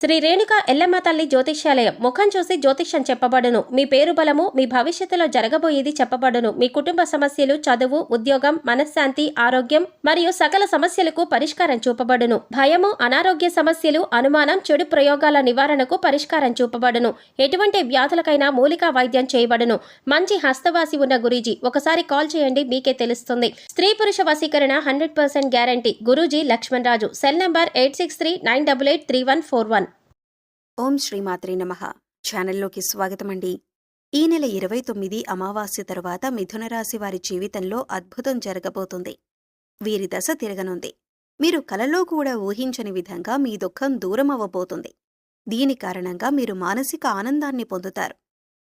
శ్రీ రేణుక ఎల్లమ్మ తల్లి జ్యోతిష్యాలయం. ముఖం చూసి జ్యోతిష్యం చెప్పబడును. మీ పేరు బలము, మీ భవిష్యత్తులో జరగబోయేది చెప్పబడును. మీ కుటుంబ సమస్యలు, చదువు, ఉద్యోగం, మనశ్శాంతి, ఆరోగ్యం మరియు సకల సమస్యలకు పరిష్కారం చూపబడును. భయము, అనారోగ్య సమస్యలు, అనుమానం, చెడు ప్రయోగాల నివారణకు పరిష్కారం చూపబడును. ఎటువంటి వ్యాధులకైనా మూలికా వైద్యం చేయబడును. మంచి హస్తవాసి ఉన్న గురూజీ. ఒకసారి కాల్ చేయండి, మీకే తెలుస్తుంది. స్త్రీ పురుష వశీకరణ 100% guarantee. Guruji Lakshman Raju. Cell number 8639883141. ఓం శ్రీమాత్రే నమః. ఛానల్లోకి స్వాగతమండి. ఈ నెల 29 అమావాస్య తరువాత మిథున రాశి వారి జీవితంలో అద్భుతం జరగబోతుంది. వీరి దశ తిరగనుంది. మీరు కలలో కూడా ఊహించని విధంగా మీ దుఃఖం దూరమవ్వబోతుంది. దీని కారణంగా మీరు మానసిక ఆనందాన్ని పొందుతారు.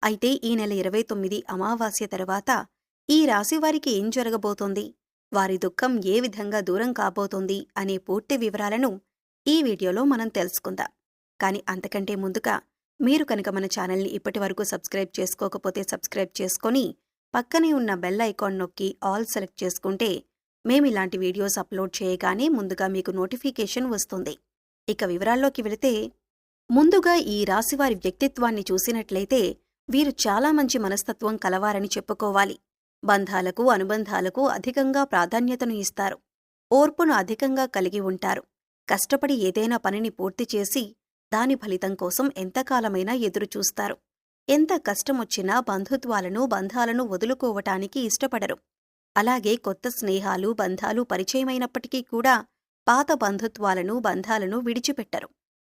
అయితే ఈ నెల 29 అమావాస్య తరువాత ఈ రాశివారికి ఏం జరగబోతోంది, వారి దుఃఖం ఏ విధంగా దూరం కాబోతోంది అనే పూర్తి వివరాలను ఈ వీడియోలో మనం తెలుసుకుందాం. కానీ అంతకంటే ముందుగా మీరు కనుక మన ఛానల్ని ఇప్పటివరకు సబ్స్క్రైబ్ చేసుకోకపోతే సబ్స్క్రైబ్ చేసుకొని పక్కనే ఉన్న బెల్ ఐకాన్ నొక్కి ఆల్ సెలెక్ట్ చేసుకుంటే మేమిలాంటి వీడియోస్ అప్లోడ్ చేయగానే ముందుగా మీకు నోటిఫికేషన్ వస్తుంది. ఇక వివరాల్లోకి వెళితే, ముందుగా ఈ రాశివారి వ్యక్తిత్వాన్ని చూసినట్లయితే వీరు చాలా మంచి మనస్తత్వం కలవారని చెప్పుకోవాలి. బంధాలకు, అనుబంధాలకు అధికంగా ప్రాధాన్యతను ఇస్తారు. ఓర్పును అధికంగా కలిగి ఉంటారు. కష్టపడి ఏదైనా పనిని పూర్తి చేసి దాని ఫలితం కోసం ఎంతకాలమైనా ఎదురుచూస్తారు. ఎంత కష్టమొచ్చినా బంధాలను వదులుకోవటానికి ఇష్టపడరు. అలాగే కొత్త స్నేహాలు, బంధాలు పరిచయమైనప్పటికీ కూడా పాత బంధాలను విడిచిపెట్టరు.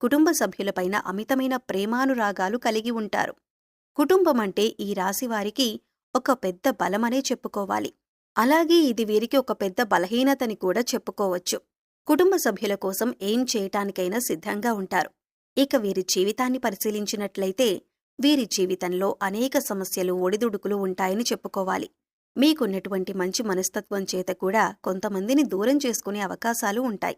కుటుంబ సభ్యులపైన అమితమైన ప్రేమానురాగాలు కలిగి ఉంటారు. కుటుంబమంటే ఈ రాశివారికి ఒక పెద్ద బలమనే చెప్పుకోవాలి. అలాగే ఇది వీరికి ఒక పెద్ద బలహీనతని కూడా చెప్పుకోవచ్చు. కుటుంబ సభ్యుల కోసం ఏం చేయటానికైనా సిద్ధంగా ఉంటారు. ఇక వీరి జీవితాన్ని పరిశీలించినట్లయితే వీరి జీవితంలో అనేక సమస్యలు, ఒడిదుడుకులు ఉంటాయని చెప్పుకోవాలి. మీకున్నటువంటి మంచి మనస్తత్వం చేత కూడా కొంతమందిని దూరం చేసుకునే అవకాశాలు ఉంటాయి.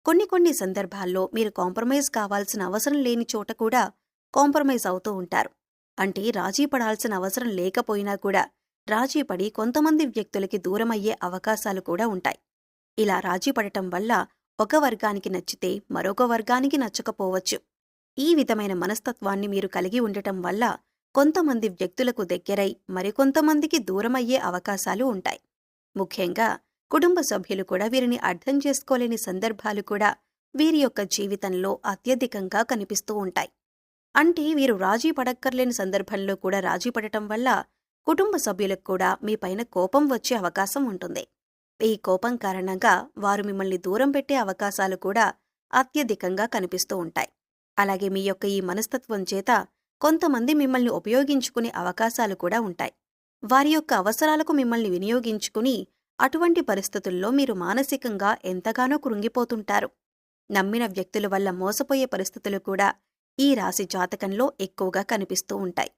కొన్ని సందర్భాల్లో మీరు కాంప్రమైజ్ కావాల్సిన అవసరం లేని చోట కూడా కాంప్రమైజ్ అవుతూ ఉంటారు. అంటే రాజీ పడాల్సిన అవసరం లేకపోయినా కూడా రాజీపడి కొంతమంది వ్యక్తులకి దూరమయ్యే అవకాశాలు కూడా ఉంటాయి. ఇలా రాజీ పడటం వల్ల ఒక వర్గానికి నచ్చితే మరొక వర్గానికి నచ్చకపోవచ్చు. ఈ విధమైన మనస్తత్వాన్ని మీరు కలిగి ఉండటం వల్ల కొంతమంది వ్యక్తులకు దగ్గరై మరికొంతమందికి దూరమయ్యే అవకాశాలు ఉంటాయి. ముఖ్యంగా కుటుంబ సభ్యులు కూడా వీరిని అర్థం చేసుకోలేని సందర్భాలు కూడా వీరి యొక్క జీవితంలో అత్యధికంగా కనిపిస్తూ ఉంటాయి. అంటే వీరు రాజీ పడక్కర్లేని సందర్భంలో కూడా రాజీ పడటం వల్ల కుటుంబ సభ్యులకు కూడా మీపైన కోపం వచ్చే అవకాశం ఉంటుంది. ఈ కోపం కారణంగా వారు మిమ్మల్ని దూరం పెట్టే అవకాశాలు కూడా అత్యధికంగా కనిపిస్తూ ఉంటాయి. అలాగే మీ యొక్క ఈ మనస్తత్వం చేత కొంతమంది మిమ్మల్ని ఉపయోగించుకునే అవకాశాలు కూడా ఉంటాయి. వారి యొక్క అవసరాలకు మిమ్మల్ని వినియోగించుకుని అటువంటి పరిస్థితుల్లో మీరు మానసికంగా ఎంతగానో కృంగిపోతుంటారు. నమ్మిన వ్యక్తుల వల్ల మోసపోయే పరిస్థితులు కూడా ఈ రాశి జాతకంలో ఎక్కువగా కనిపిస్తూ ఉంటాయి.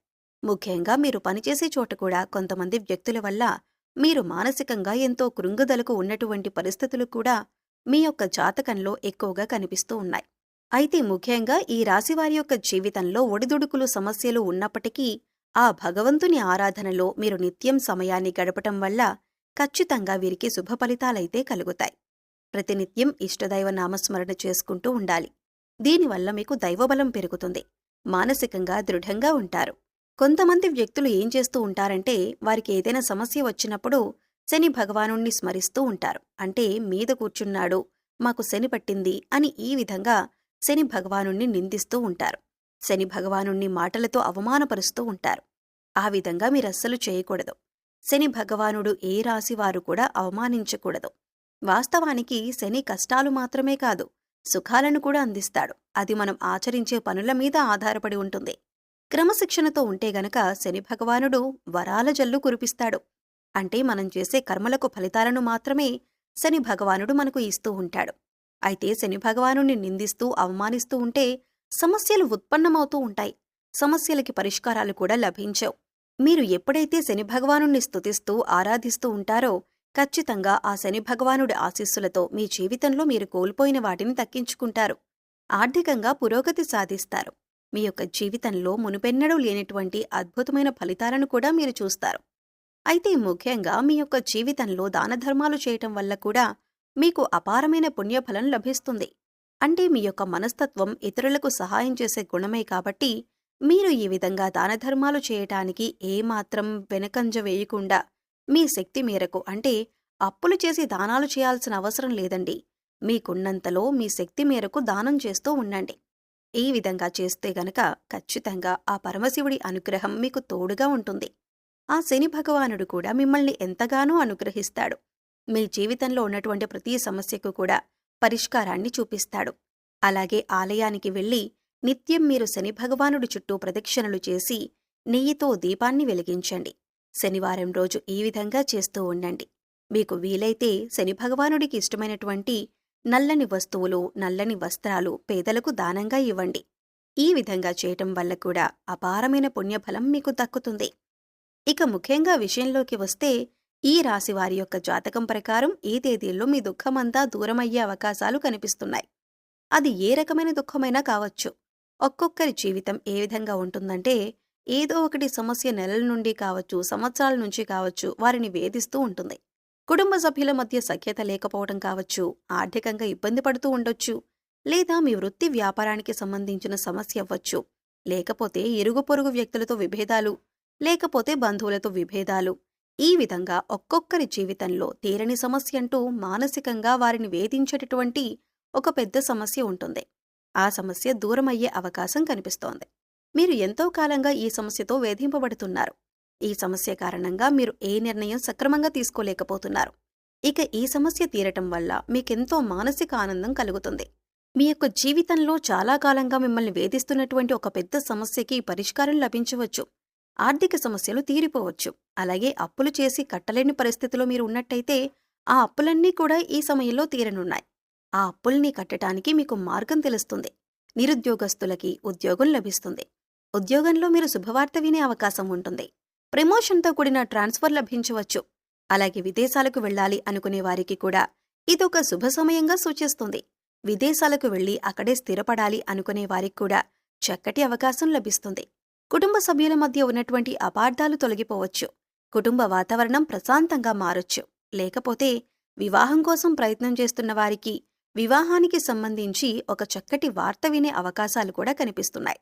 ముఖ్యంగా మీరు పనిచేసే చోట కూడా కొంతమంది వ్యక్తుల వల్ల మీరు మానసికంగా ఎంతో కృంగుదలకు ఉన్నటువంటి పరిస్థితులు కూడా మీ యొక్క జాతకంలో ఎక్కువగా కనిపిస్తూ ఉన్నాయి. అయితే ముఖ్యంగా ఈ రాశివారి యొక్క జీవితంలో ఒడిదుడుకులు, సమస్యలు ఉన్నప్పటికీ ఆ భగవంతుని ఆరాధనలో మీరు నిత్యం సమయాన్ని గడపటం వల్ల ఖచ్చితంగా వీరికి శుభ ఫలితాలైతే కలుగుతాయి. ప్రతినిత్యం ఇష్టదైవ నామస్మరణ చేసుకుంటూ ఉండాలి. దీనివల్ల మీకు దైవబలం పెరుగుతుంది. మానసికంగా దృఢంగా ఉంటారు. కొంతమంది వ్యక్తులు ఏం చేస్తూ ఉంటారంటే, వారికి ఏదైనా సమస్య వచ్చినప్పుడు శని భగవానుణ్ణి స్మరిస్తూ ఉంటారు. అంటే మీద కూర్చున్నాడు, మాకు శని పట్టింది అని ఈ విధంగా శని భగవానుణ్ణి నిందిస్తూ ఉంటారు. శని భగవానుణ్ణి మాటలతో అవమానపరుస్తూ ఉంటారు. ఆ విధంగా మీరస్సలు చేయకూడదు. శని భగవానుడు ఏ రాశివారు కూడా అవమానించకూడదు. వాస్తవానికి శని కష్టాలు మాత్రమే కాదు, సుఖాలను కూడా అందిస్తాడు. అది మనం ఆచరించే పనుల మీద ఆధారపడి ఉంటుంది. క్రమశిక్షణతో ఉంటే గనక శని భగవానుడు వరాల జల్లు కురిపిస్తాడు. అంటే మనం చేసే కర్మలకు ఫలితాలను మాత్రమే శని భగవానుడు మనకు ఇస్తూ ఉంటాడు. అయితే శని భగవానుణ్ణి నిందిస్తూ, అవమానిస్తూ ఉంటే సమస్యలు ఉత్పన్నమవుతూ ఉంటాయి. సమస్యలకి పరిష్కారాలు కూడా లభించవు. మీరు ఎప్పుడైతే శని భగవానుణ్ణి స్తుతిస్తూ, ఆరాధిస్తూ ఉంటారో ఖచ్చితంగా ఆ శని భగవానుడి ఆశీస్సులతో మీ జీవితంలో మీరు కోల్పోయిన వాటిని దక్కించుకుంటారు. ఆర్థికంగా పురోగతి సాధిస్తారు. మీ యొక్క జీవితంలో మునుపెన్నడూ లేనటువంటి అద్భుతమైన ఫలితాలను కూడా మీరు చూస్తారు. అయితే ముఖ్యంగా మీ యొక్క జీవితంలో దానధర్మాలు చేయటం వల్ల కూడా మీకు అపారమైన పుణ్యఫలం లభిస్తుంది. అంటే మీ యొక్క మనస్తత్వం ఇతరులకు సహాయం చేసే గుణమే కాబట్టి మీరు ఈ విధంగా దానధర్మాలు చేయటానికి ఏమాత్రం వెనకంజ వేయకుండా మీ శక్తి మేరకు అంటే అప్పులు చేసి దానాలు చేయాల్సిన అవసరం లేదండి. మీకున్నంతలో మీ శక్తి మేరకు దానం చేస్తూ ఉండండి. ఈ విధంగా చేస్తే గనక ఖచ్చితంగా ఆ పరమశివుడి అనుగ్రహం మీకు తోడుగా ఉంటుంది. ఆ శని భగవానుడు కూడా మిమ్మల్ని ఎంతగానో అనుగ్రహిస్తాడు. మీ జీవితంలో ఉన్నటువంటి ప్రతి సమస్యకు కూడా పరిష్కారాన్ని చూపిస్తాడు. అలాగే ఆలయానికి వెళ్లి నిత్యం మీరు శని భగవానుడి చుట్టూ ప్రదక్షిణలు చేసి నెయ్యితో దీపాన్ని వెలిగించండి. శనివారం రోజు ఈ విధంగా చేస్తూ ఉండండి. మీకు వీలైతే శని భగవానుడికి ఇష్టమైనటువంటి నల్లని వస్తువులు, నల్లని వస్త్రాలు పేదలకు దానంగా ఇవ్వండి. ఈ విధంగా చేయటం వల్ల కూడా అపారమైన పుణ్యఫలం మీకు దక్కుతుంది. ఇక ముఖ్యంగా విషయంలోకి వస్తే ఈ రాశివారి యొక్క జాతకం ప్రకారం ఈ తేదీల్లో మీ దుఃఖమంతా దూరమయ్యే అవకాశాలు కనిపిస్తున్నాయి. అది ఏ రకమైన దుఃఖమైనా కావచ్చు. ఒక్కొక్కరి జీవితం ఏ విధంగా ఉంటుందంటే ఏదో ఒకటి సమస్య నెలల నుండి కావచ్చు, సంవత్సరాల నుంచి కావచ్చు వారిని వేధిస్తూ ఉంటుంది. కుటుంబ సభ్యుల మధ్య సఖ్యత లేకపోవడం కావచ్చు, ఆర్థికంగా ఇబ్బంది పడుతూ ఉండొచ్చు, లేదా మీ వృత్తి వ్యాపారానికి సంబంధించిన సమస్య అవ్వచ్చు, లేకపోతే ఇరుగు పొరుగు వ్యక్తులతో విభేదాలు, లేకపోతే బంధువులతో విభేదాలు. ఈ విధంగా ఒక్కొక్కరి జీవితంలో తీరని సమస్య అంటూ మానసికంగా వారిని వేధించేటటువంటి ఒక పెద్ద సమస్య ఉంటుంది. ఆ సమస్య దూరమయ్యే అవకాశం కనిపిస్తోంది. మీరు ఎంతో కాలంగా ఈ సమస్యతో వేధింపబడుతున్నారు. ఈ సమస్య కారణంగా మీరు ఏ నిర్ణయం సక్రమంగా తీసుకోలేకపోతున్నారు. ఇక ఈ సమస్య తీరటం వల్ల మీకెంతో మానసిక ఆనందం కలుగుతుంది. మీ యొక్క జీవితంలో చాలా కాలంగా మిమ్మల్ని వేధిస్తున్నటువంటి ఒక పెద్ద సమస్యకి పరిష్కారం లభించవచ్చు. ఆర్థిక సమస్యలు తీరిపోవచ్చు. అలాగే అప్పులు చేసి కట్టలేని పరిస్థితిలో మీరు ఉన్నట్టయితే ఆ అప్పులన్నీ కూడా ఈ సమయంలో తీరనున్నాయి. ఆ అప్పుల్ని కట్టడానికి మీకు మార్గం తెలుస్తుంది. నిరుద్యోగస్తులకి ఉద్యోగం లభిస్తుంది. ఉద్యోగంలో మీరు శుభవార్త వినే అవకాశం ఉంటుంది. ప్రమోషన్తో కూడిన ట్రాన్స్ఫర్ లభించవచ్చు. అలాగే విదేశాలకు వెళ్ళాలి అనుకునే వారికి కూడా ఇదొక శుభ సమయంగా సూచిస్తుంది. విదేశాలకు వెళ్లి అక్కడే స్థిరపడాలి అనుకునే వారికి కూడా చక్కటి అవకాశం లభిస్తుంది. కుటుంబ సభ్యుల మధ్య ఉన్నటువంటి అపార్థాలు తొలగిపోవచ్చు. కుటుంబ వాతావరణం ప్రశాంతంగా మారొచ్చు. లేకపోతే వివాహం కోసం ప్రయత్నం చేస్తున్న వారికి వివాహానికి సంబంధించి ఒక చక్కటి వార్త వినే అవకాశాలు కూడా కనిపిస్తున్నాయి.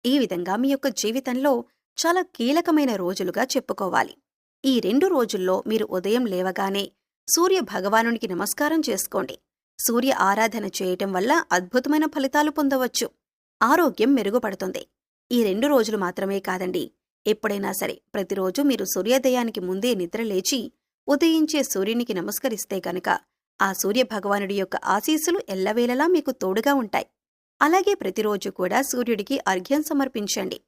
ఈ విధంగా మీ యొక్క జీవితంలో చాలా కీలకమైన రోజులుగా చెప్పుకోవాలి. ఈ 2 రోజుల్లో మీరు ఉదయం లేవగానే సూర్య భగవానునికి నమస్కారం చేసుకోండి. సూర్య ఆరాధన చేయటం వల్ల అద్భుతమైన ఫలితాలు పొందవచ్చు. ఆరోగ్యం మెరుగుపడుతుంది. ఈ 2 రోజులు మాత్రమే కాదండి, ఎప్పుడైనా సరే ప్రతిరోజు మీరు సూర్యోదయానికి ముందే నిద్రలేచి ఉదయించే సూర్యునికి నమస్కరిస్తే గనక ఆ సూర్య భగవానుడి యొక్క ఆశీస్సులు ఎల్లవేళలా మీకు తోడుగా ఉంటాయి. అలాగే ప్రతిరోజు కూడా సూర్యుడికి అర్ఘ్యం సమర్పించండి.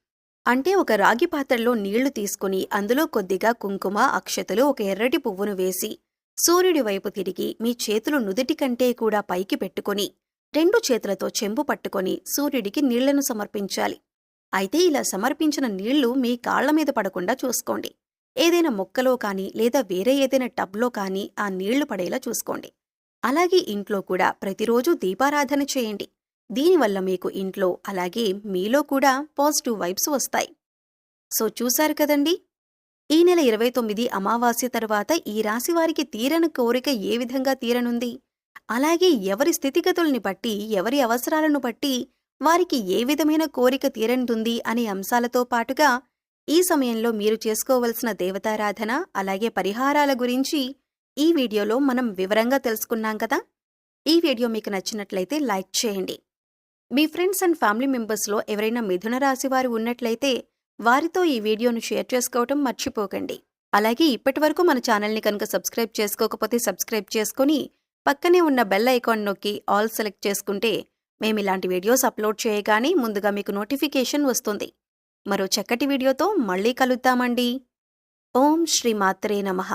అంటే ఒక రాగి పాత్రలో నీళ్లు తీసుకుని అందులో కొద్దిగా కుంకుమ, అక్షతలు, ఒక ఎర్రటి పువ్వును వేసి సూర్యుడి వైపు తిరిగి మీ చేతులు నుదిటి కంటే కూడా పైకి పెట్టుకుని 2 చేతులతో చెంబు పట్టుకొని సూర్యుడికి నీళ్లను సమర్పించాలి. అయితే ఇలా సమర్పించిన నీళ్లు మీ కాళ్ల మీద పడకుండా చూసుకోండి. ఏదైనా మొక్కలో కానీ లేదా వేరే ఏదైనా టబ్లో కానీ ఆ నీళ్లు పడేలా చూసుకోండి. అలాగే ఇంట్లో కూడా ప్రతిరోజు దీపారాధన చేయండి. దీనివల్ల మీకు ఇంట్లో అలాగే మీలో కూడా పాజిటివ్ వైబ్స్ వస్తాయి. సో చూశారు కదండి, ఈ నెల 29 అమావాస్య తరువాత ఈ రాశివారికి తీరని కోరిక ఏ విధంగా తీరనుంది, అలాగే ఎవరి స్థితిగతుల్ని బట్టి, ఎవరి అవసరాలను బట్టి వారికి ఏ విధమైన కోరిక తీరనుంది అనే అంశాలతో పాటుగా ఈ సమయంలో మీరు చేసుకోవలసిన దేవతారాధన అలాగే పరిహారాల గురించి ఈ వీడియోలో మనం వివరంగా తెలుసుకున్నాం కదా. ఈ వీడియో మీకు నచ్చినట్లయితే లైక్ చేయండి. మీ ఫ్రెండ్స్ అండ్ ఫ్యామిలీ మెంబర్స్లో ఎవరైనా మిథున రాశి వారు ఉన్నట్లయితే వారితో ఈ వీడియోను షేర్ చేసుకోవటం మర్చిపోకండి. అలాగే ఇప్పటివరకు మన ఛానల్ని కనుక సబ్స్క్రైబ్ చేసుకోకపోతే సబ్స్క్రైబ్ చేసుకుని పక్కనే ఉన్న బెల్ ఐకాన్ నొక్కి ఆల్ సెలెక్ట్ చేసుకుంటే మేమిలాంటి వీడియోస్ అప్లోడ్ చేయగానే ముందుగా మీకు నోటిఫికేషన్ వస్తుంది. మరో చక్కటి వీడియోతో మళ్ళీ కలుద్దామండి. ఓం శ్రీ మాత్రే నమః.